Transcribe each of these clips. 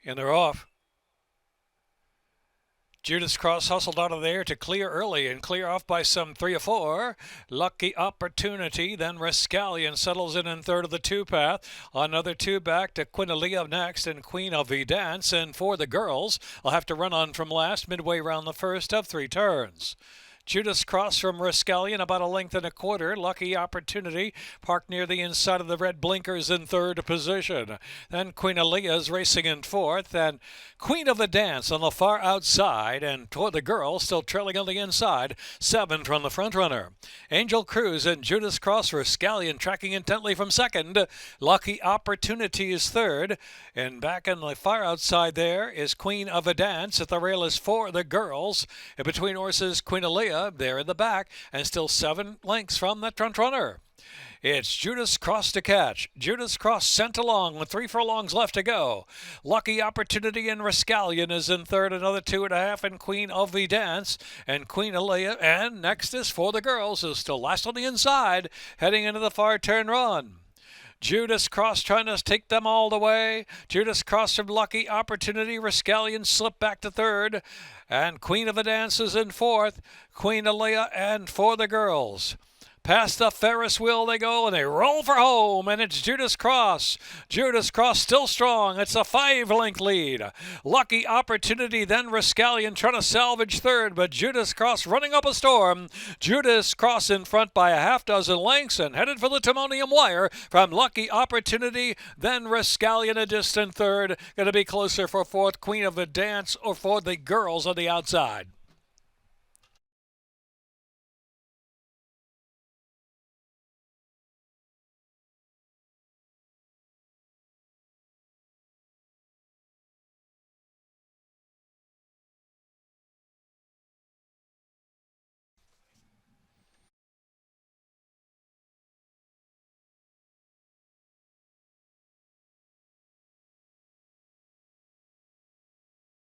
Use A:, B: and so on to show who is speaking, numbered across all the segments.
A: And they're off. Judas Cross hustled out of there to clear early and clear off by some 3 or 4. Lucky Opportunity, then Rascallion settles in third of the two-path. Another two back to Quinalia next and Queen of the Dance. And for the girls, I'll have to run on from last midway round the first of 3 turns. Judas Cross from Rascallion, about a length and a quarter. Lucky Opportunity, parked near the inside of the red blinkers in third position. Then Queen Aaliyah's racing in fourth, and Queen of the Dance on the far outside, and toward the girls, still trailing on the inside, 7 from the front runner. Angel Cruz and Judas Cross Rascallion tracking intently from second. Lucky Opportunity is third, and back on the far outside there is Queen of the Dance. At the rail is for the girls, and between horses Queen Aaliyah there in the back, and still 7 lengths from the front runner. It's Judas Cross to catch. Judas Cross sent along with 3 furlongs left to go. Lucky Opportunity and Rascallion is in third, another 2.5, and Queen of the Dance and Queen Aaliyah. And next is for the girls, who's still last on the inside, heading into the far turn run. Judas Cross trying to take them all the way. Judas Cross from Lucky Opportunity. Rascallion slipped back to third. And Queen of the Dance is in fourth. Queen Aaliyah and for the girls. Past the Ferris wheel they go, and they roll for home, and it's Judas Cross. Judas Cross still strong. It's a 5-length lead. Lucky Opportunity, then Rascallion trying to salvage third, but Judas Cross running up a storm. Judas Cross in front by a half dozen lengths and headed for the Timonium wire from Lucky Opportunity, then Rascallion a distant third. Going to be closer for fourth, Queen of the Dance, or for the girls on the outside.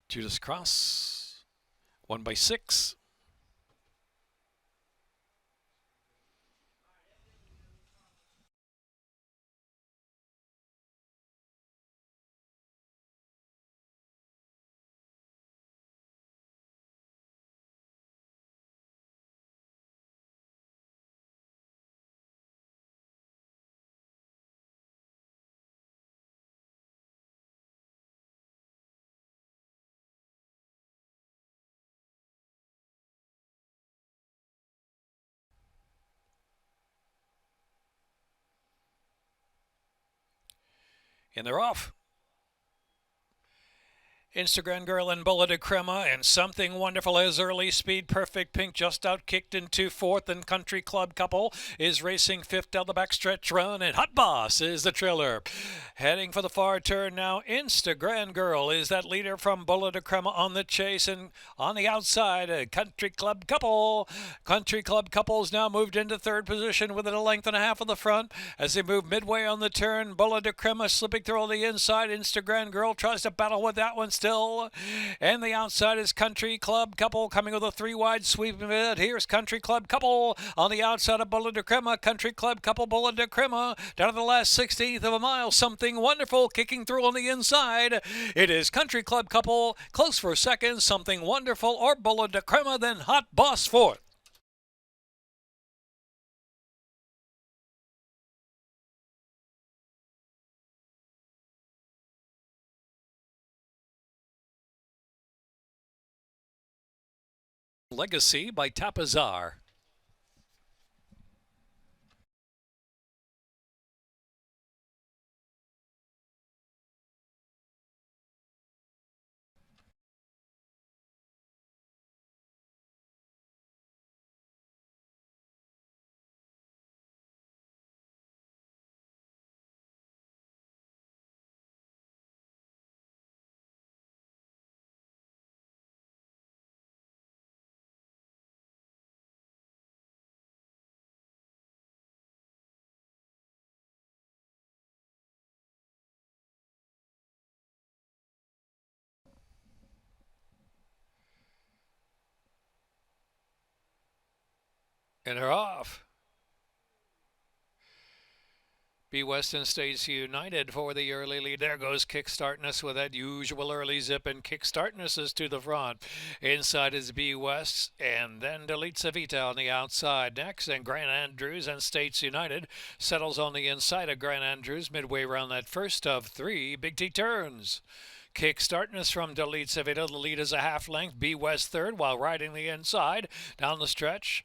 A: Judas Cross, 1 by 6. And they're off. Instagram Girl and Bullet of Crema, and Something Wonderful as Early Speed Perfect Pink just outkicked into fourth, and Country Club Couple is racing fifth down the backstretch run, and Hot Boss is the trailer. Heading for the far turn now, Instagram Girl is that leader from Bullet of Crema on the chase, and on the outside, Country Club Couple. Country Club Couple's now moved into third position within a length and a half of the front. As they move midway on the turn, Bullet of Crema slipping through on the inside. Instagram Girl tries to battle with that one still. And the outside is Country Club Couple coming with a 3-wide sweep of it. Here's Country Club Couple on the outside of Bullet de Crema. Country Club Couple, Bullet de Crema down to the last 16th of a mile. Something Wonderful kicking through on the inside. It is Country Club Couple close for second. Something Wonderful or Bullet de Crema, then Hot Boss fourth. Legacy by Tapazar. And they're off. B Western States United for the early lead. There goes Kickstartness with that usual early zip, and Kickstartness is to the front. Inside is B West, and then Delete Savita on the outside next, and Grand Andrews and States United settles on the inside of Grand Andrews midway around that first of three Big T turns. Kickstartness from Delete Savita. The lead is a half length. B West third while riding the inside down the stretch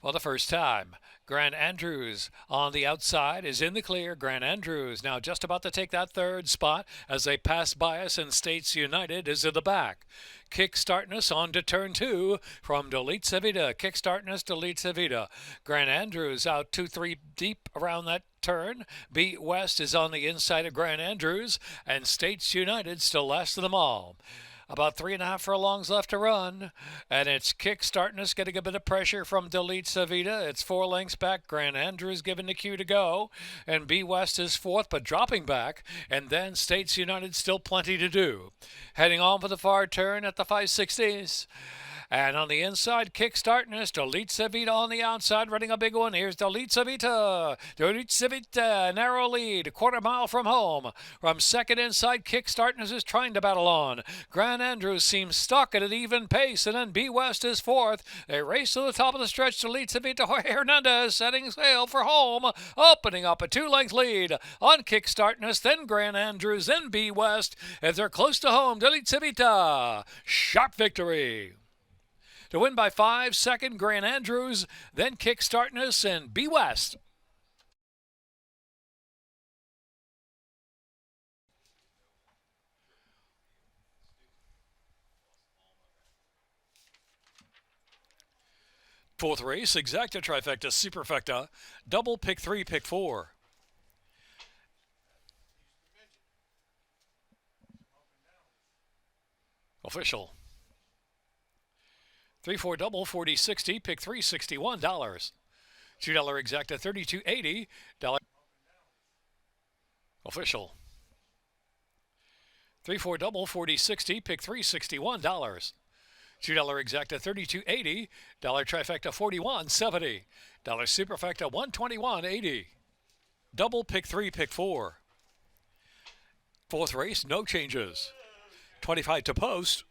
A: for the first time. Grand Andrews on the outside is in the clear. Grand Andrews now just about to take that third spot as they pass by us, and States United is in the back. Kickstartness on to turn two from Delete Savita. Kickstartness, Delete Savita. Grand Andrews out 2-3 deep around that turn. B West is on the inside of Grand Andrews, and States United still last of them all. About 3.5 furlongs left to run, and it's Kickstartness getting a bit of pressure from Delete Savita. It's 4 lengths back. Grand Andrews given the cue to go, and B West is fourth but dropping back, and then States United still plenty to do. Heading on for the far turn at the 5/60s. And on the inside, Kickstartness, Delete Savita on the outside, running a big one. Here's Delete Savita. Delete Savita, narrow lead, quarter mile from home. From second inside, Kickstartness is trying to battle on. Grand Andrews seems stuck at an even pace, and then B West is fourth. They race to the top of the stretch. Delete Savita, Jorge Hernandez setting sail for home, opening up a 2-length lead on Kickstartness, then Grand Andrews, then B West. As they're close to home, Delete Savita, sharp victory. To win by 5, second Grand Andrews, then Kickstartness and B West. Fourth race, exacta, trifecta, superfecta, double, pick 3, pick 4. Official. 3-4 double, 40-60, pick 3, $61. $2 exacta, $32.80. Official. 3-4 double, 40-60, pick 3, $61. $2 exacta, $32.80. Trifecta, $41.70. Superfecta, $121.80. Double, pick 3, pick 4. Fourth race, no changes. 25 to post.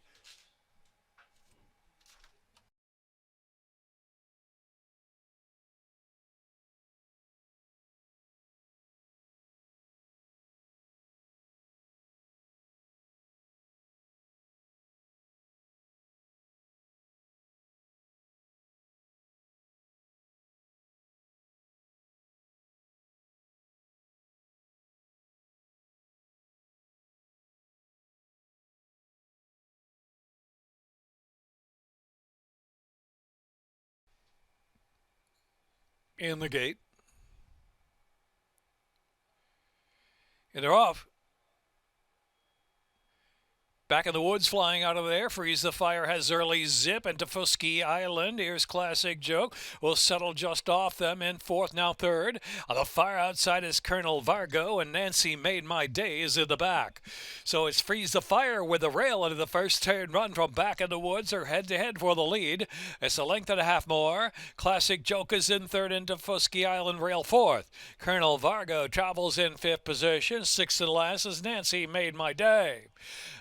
A: In the gate. And they're off. Back in the woods, flying out of there. Freeze the Fire has early zip into Fusky Island. Here's Classic Joke. Will settle just off them in fourth, now third. On the far outside is Colonel Vargo, and Nancy Made My Day is in the back. So it's Freeze the Fire with the rail into the first turn run from back in the woods. They're head-to-head for the lead. It's a length and a half more. Classic Joke is in third into Fusky Island, rail fourth. Colonel Vargo travels in fifth position. Sixth and last is Nancy Made My Day.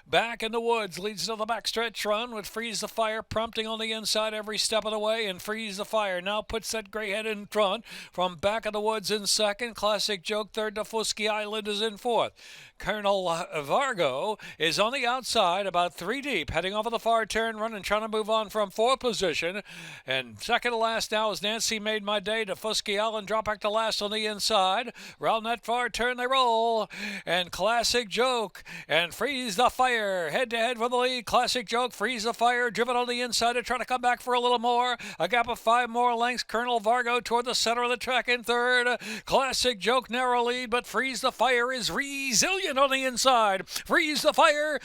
A: Back in the woods leads to the backstretch run with Freeze the Fire prompting on the inside every step of the way, and Freeze the Fire now puts that gray head in front. From back of the woods in second, Classic Joke third to Fusky Island is in fourth. Colonel Vargo is on the outside about 3 deep, heading off of the far turn run and trying to move on from fourth position. And second to last now is Nancy Made My Day to Fusky Island, drop back to last on the inside. Round that far turn they roll, and Classic Joke and Freeze the Fire head-to-head for the lead. Classic Joke, Freeze the Fire, driven on the inside to try to come back for a little more. A gap of 5 more lengths. Colonel Vargo toward the center of the track in third. Classic Joke, narrow lead, but Freeze the Fire is resilient on the inside. Freeze the Fire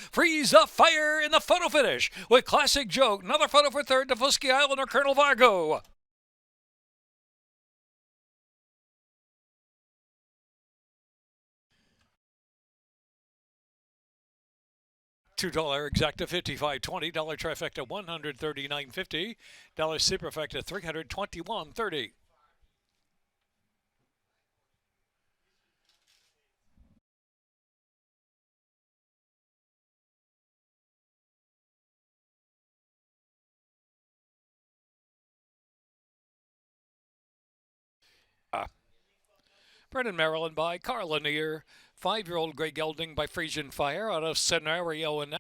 A: in the photo finish with Classic Joke. Another photo for third to Fusky Island or Colonel Vargo. $2 exacta, $55.20. Trifecta, $139.50. Superfecta, $321.30. Brennan, Maryland by Carla Neer. 5-year-old Grey Gelding by Frisian Fire out of Scenario and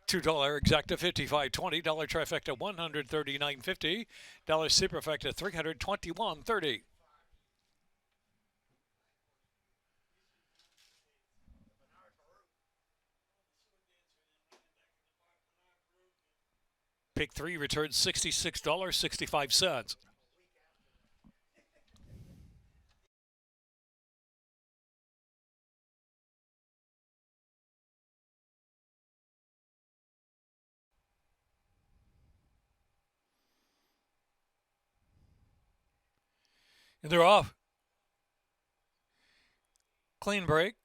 A: $2 exacta 55.20, trifecta 139.50, superfecta 321.30. Pick 3 returns $66.65. And they're off. Clean break.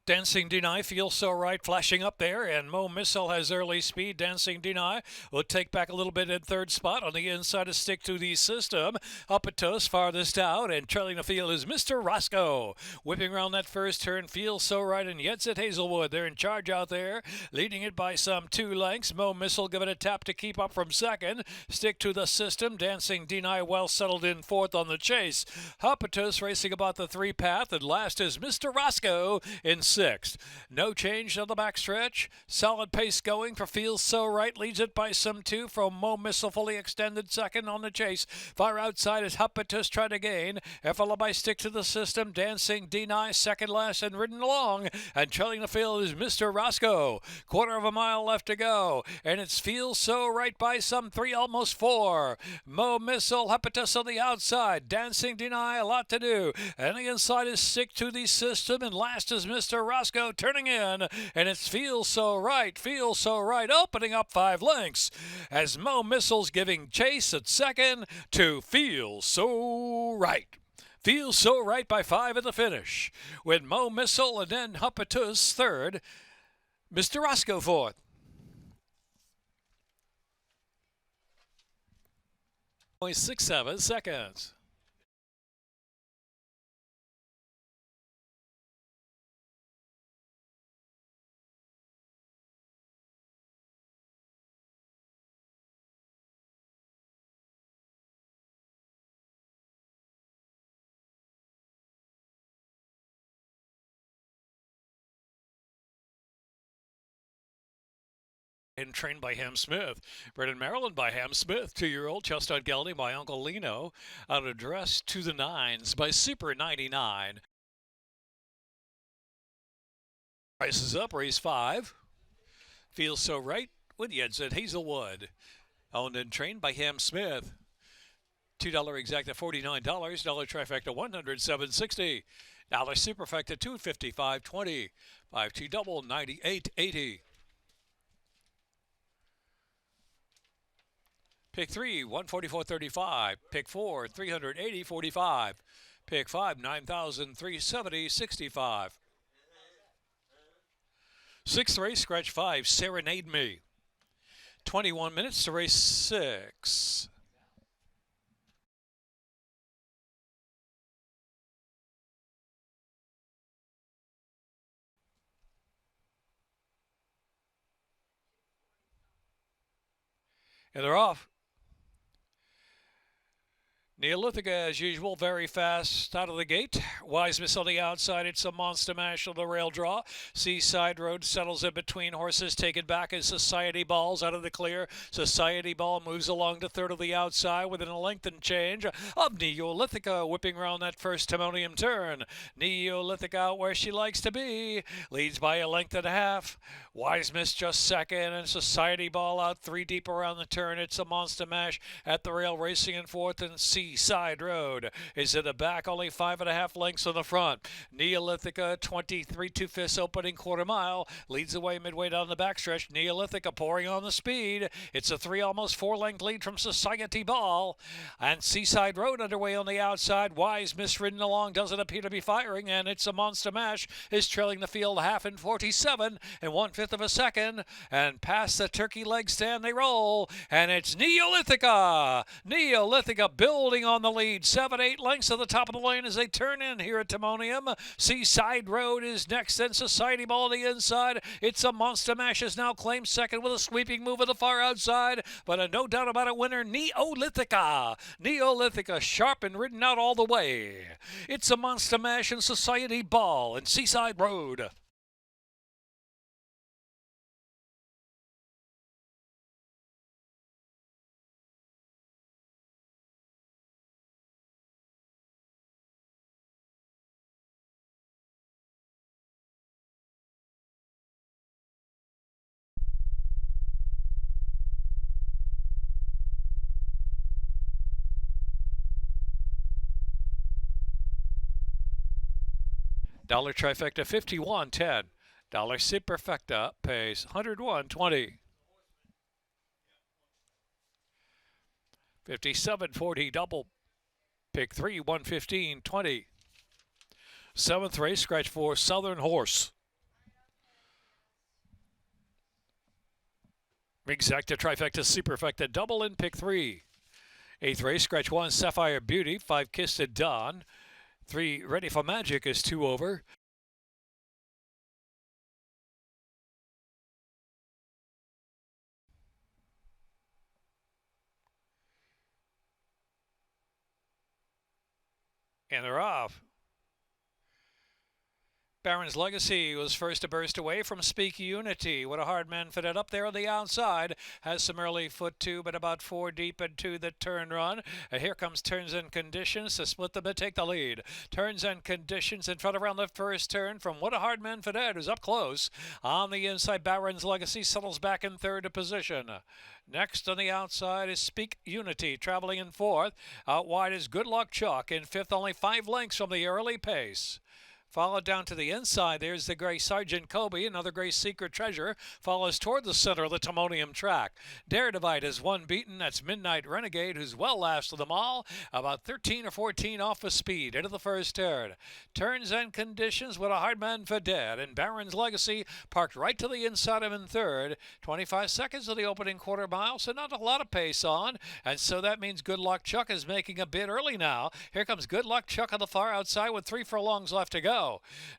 A: Dancing Deny feels so right, flashing up there, and Mo Missile has early speed. Dancing Deny will take back a little bit in third spot. On the inside, a stick to the system. Up at Toast, farthest out, and trailing the field is Mr. Roscoe. Whipping around that first turn, feels so right, and Yetz at Hazelwood. They're in charge out there, leading it by some 2 lengths. Mo Missile give it a tap to keep up from second. Stick to the system. Dancing Deny well settled in fourth on the chase. Hapatus racing about the 3 path, and last is Mr. Roscoe in 6th. No change on the backstretch. Solid pace going for Feels So Right. Leads it by some 2 from Mo Missile, fully extended second on the chase. Far outside is Hapatus trying to gain. Followed by Stick to the System. Dancing Deny second last and ridden along. And trailing the field is Mr. Roscoe. Quarter of a mile left to go. And it's Feels So Right by some 3, almost 4. Mo Missile, Hapatus on the outside. Dancing Deny, a lot to do. And the inside is Stick to the System. And last is Mr. Roscoe turning in, and it feels so right, opening up 5 lengths as Mo Missile's giving chase at second to Feel So Right. Feels So Right by 5 at the finish, with Mo Missile and then Hapatus third, Mr. Roscoe fourth. 0.67 seconds. And trained by Ham Smith. Bred in Maryland by Ham Smith. 2-year-old Chestnut Gelding by Uncle Lino. Out of Dress to the Nines by Super 99. Price is up, race 5. Feels So Right with Yetz at Hazelwood. Owned and trained by Ham Smith. $2 exacta $49, trifecta $107.60. Superfecta $255.20. 5-2 double $98.80. Pick 3, 144.35. Pick 4, 380.45. Pick 5, 9,370.65. 6th race, scratch 5, Serenade Me. 21 minutes to race 6. And they're off. Neolithica, as usual, very fast out of the gate. Wise Miss on the outside. It's a monster mash on the rail draw. Seaside Road settles in between horses. Taken back as Society Ball's out of the clear. Society Ball moves along to third of the outside within a length and change of Neolithica, whipping around that first Timonium turn. Neolithica out where she likes to be. Leads by a length and a half. Wise Miss just second, and Society Ball out 3 deep around the turn. It's a monster mash at the rail, racing in fourth, and Seaside Road is in the back, only 5.5 lengths on the front. Neolithica, 23 2/5 opening quarter mile, leads away midway down the backstretch. Neolithica pouring on the speed. It's a 3, almost 4-length lead from Society Ball, and Seaside Road underway on the outside. Wise Miss ridden along, doesn't appear to be firing, and It's a Monster Mash is trailing the field half in 47 and 1/5 of a second, and past the turkey leg stand they roll, and it's Neolithica. Neolithica building holding on the lead. 7-8 lengths to the top of the lane as they turn in here at Timonium. Seaside Road is next, then Society Ball on the inside. It's a Monster Mash is now claimed second with a sweeping move at the far outside, but a no doubt about it winner, Neolithica. Neolithica sharp and ridden out all the way. It's a Monster Mash and Society Ball and Seaside Road. Dollar trifecta 51.10. Dollar superfecta pays 101.20. 57.40 double. Pick 3 115.20. Seventh race scratch for Southern Horse. Exacta trifecta superfecta double in pick 3. Eighth race scratch 1 Sapphire Beauty. 5 Kiss to Dawn. 3 Ready for Magic is 2 over. And they're off. Baron's Legacy was first to burst away from Speak Unity. What a hard man fitted up there on the outside. Has some early foot too, but about 4 deep into the turn run. Here comes Turns and Conditions to split them and take the lead. Turns and Conditions in front around the first turn from What a Hard Man Fitted, who's up close. On the inside, Baron's Legacy settles back in third position. Next on the outside is Speak Unity, traveling in fourth. Out wide is Good Luck Chuck in fifth, only 5 lengths from the early pace. Followed down to the inside, there's the gray Sergeant Kobe, another gray Secret Treasure, follows toward the center of the Timonium track. Dare Divide is one beaten, that's Midnight Renegade, who's well last of them all, about 13 or 14 off of speed into the first turn. Turns and Conditions with a hard man for dead, and Baron's Legacy parked right to the inside of in third. 25 seconds of the opening quarter mile, so not a lot of pace on, and so that means Good Luck Chuck is making a bid early now. Here comes Good Luck Chuck on the far outside with 3 furlongs left to go.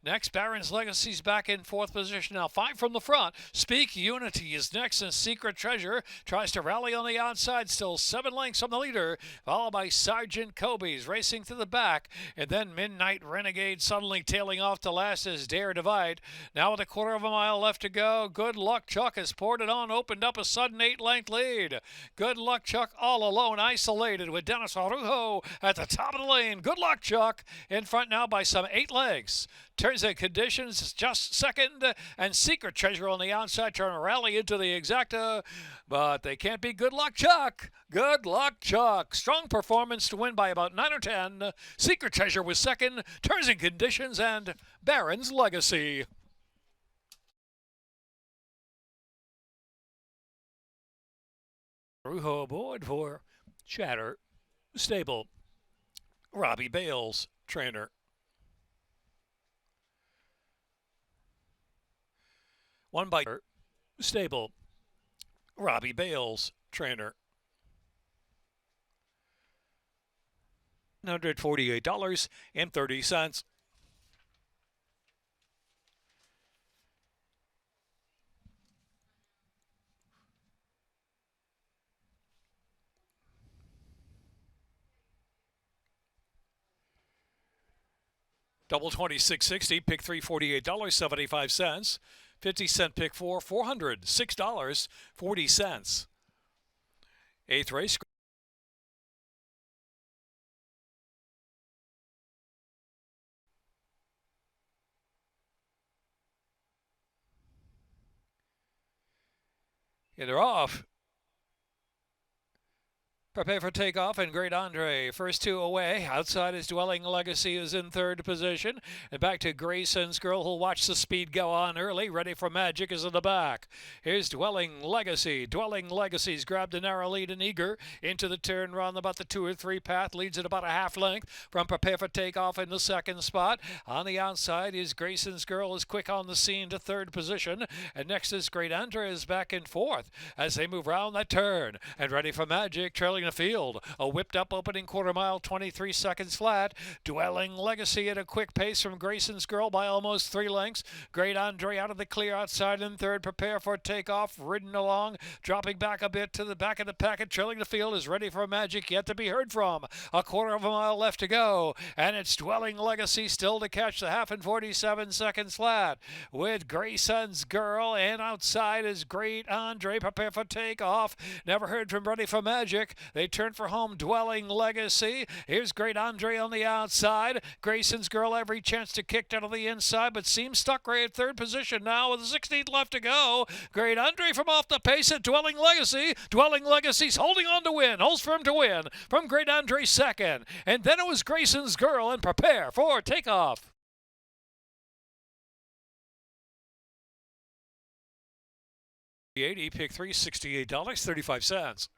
A: Next, Baron's Legacy's back in fourth position now. 5 from the front. Speak Unity is next, and Secret Treasure tries to rally on the outside. Still 7 lengths from the leader, followed by Sergeant Kobe's racing to the back. And then Midnight Renegade suddenly tailing off to last as Dare Divide. Now with a quarter of a mile left to go, Good Luck Chuck has poured it on, opened up a sudden 8-length lead. Good Luck Chuck all alone, isolated with Dennis Arujo at the top of the lane. Good Luck Chuck in front now by some 8 legs. Turns and Conditions just second, and Secret Treasure on the outside trying to rally into the exacta, but they can't beat Good Luck Chuck. Good Luck Chuck. Strong performance to win by about 9 or 10. Secret Treasure was second, Turns and Conditions, and Baron's Legacy. Ruho aboard for Chatter Stable. Robbie Bales, trainer. One by Stable. Robbie Bales, trainer. $148.30. Double 26.60, pick 3 $48.75. 50-cent pick 4 $406.40. Eighth race. Yeah, they're off. Prepare for takeoff, and Great Andre. First 2 away. Outside is Dwelling Legacy, is in third position. And back to Grayson's Girl, who'll watch the speed go on early. Ready for Magic is in the back. Here's Dwelling Legacy. Dwelling Legacy's grabbed a narrow lead and eager into the turn run. About the 2 or 3 path. Leads at about a half length from Prepare for Takeoff in the second spot. On the outside is Grayson's Girl, is quick on the scene to third position. And next is Great Andre is back in fourth as they move round that turn. And Ready for Magic trailing the field. A whipped up opening quarter mile, 23 seconds flat. Dwelling Legacy at a quick pace from Grayson's Girl by almost 3 lengths. Great Andre out of the clear outside in third. Prepare for takeoff. Ridden along, dropping back a bit to the back of the packet. Trailing the field is Ready for Magic, yet to be heard from. A quarter of a mile left to go, and it's Dwelling Legacy still to catch the half in 47 seconds flat. With Grayson's Girl, and outside is Great Andre. Prepare for takeoff. Never heard from Ready for Magic. They turn for home. Dwelling Legacy. Here's Great Andre on the outside. Grayson's Girl every chance to kick out of the inside, but seems stuck right at third position now with 16th left to go. Great Andre from off the pace at Dwelling Legacy. Dwelling Legacy's holding on to win. Holds firm to win from Great Andre second. And then it was Grayson's Girl, and Prepare for takeoff. Pick 3, $68.35.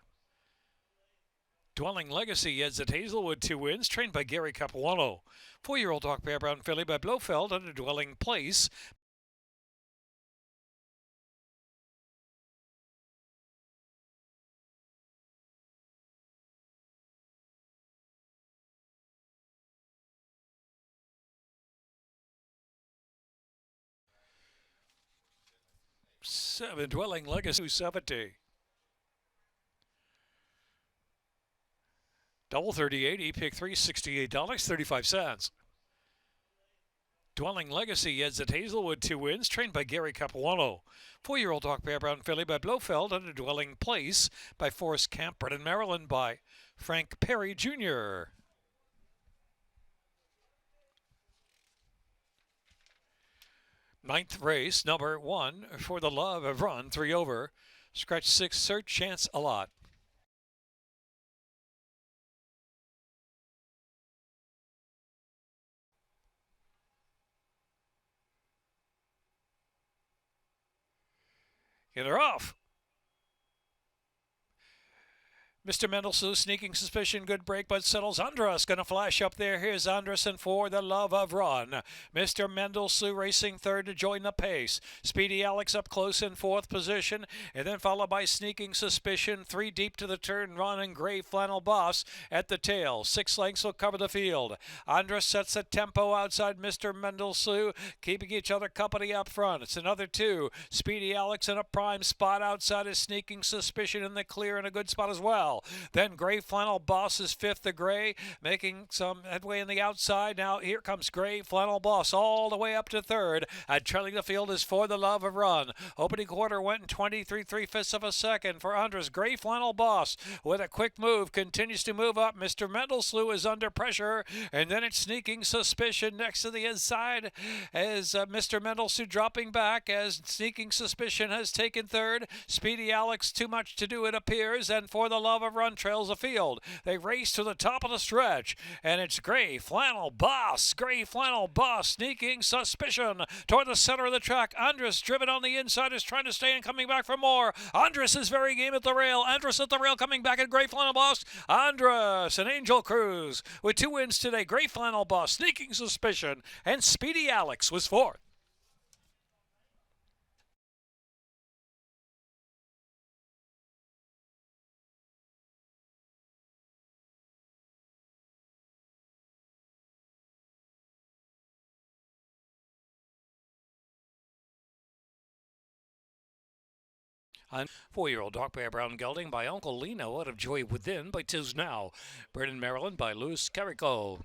A: Dwelling Legacy heads at Hazelwood 2 wins, trained by Gary Capuano. 4-year-old Dark Bear Brown filly by Blofeld under Dwelling Place. Dwelling Legacy 270. Double 3080, pick 3, $68.35. Dwelling Legacy heads at Hazelwood 2 wins, trained by Gary Capuano. 4-year-old Dark Bear Brown filly by Blofeld under Dwelling Place by Forest Camp, Brennan, Maryland by Frank Perry Jr. Ninth race, number 1, For the Love of Run, 3 over. Scratch 6, search, chance a lot. Get her off. Mr. Mendelssohn, Sneaking Suspicion, good break, but settles. Andras going to flash up there. Here's Anderson For the Love of Run. Mr. Mendelssohn racing third to join the pace. Speedy Alex up close in fourth position, and then followed by Sneaking Suspicion. 3 deep to the turn run, and Gray Flannel Boss at the tail. 6 lengths will cover the field. Andras sets a tempo outside Mr. Mendelssohn, keeping each other company up front. It's another 2. Speedy Alex in a prime spot outside is Sneaking Suspicion in the clear in a good spot as well. Then Gray Flannel Boss is 5th to Gray, making some headway in the outside. Now here comes Gray Flannel Boss all the way up to 3rd. And trailing the field is For the Love of Run. Opening quarter went in 23 3/5 of a second for Andras. Gray Flannel Boss with a quick move continues to move up. Mr. Mendelssohn is under pressure, and then it's Sneaking Suspicion next to the inside as Mr. Mendelssohn dropping back as Sneaking Suspicion has taken 3rd. Speedy Alex too much to do it appears, and For the Love of Run trails the field. They race to the top of the stretch, and it's Gray Flannel Boss. Gray Flannel Boss, Sneaking Suspicion toward the center of the track. Andras driven on the inside is trying to stay and coming back for more. Andras is very game at the rail. Andras at the rail coming back at Gray Flannel Boss. Andras and Angel Cruz with 2 wins today. Gray Flannel Boss, Sneaking Suspicion, and Speedy Alex was 4th. On 4-year-old Dark Bear Brown gelding by Uncle Lino out of Joy Within by Tis Now. Brennan, Maryland by Luis Carrico.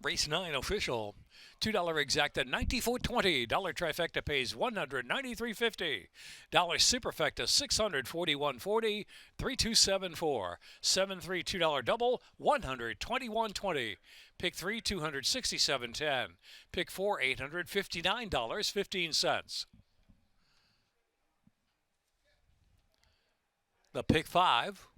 A: Race 9 official. $2 exact at $94.20. $1 trifecta pays $193.50. $1 superfecta $641.40. 3274. 7-3 $2 double $121.20. Pick 3 $267.10. Pick 4 $859.15. The pick 5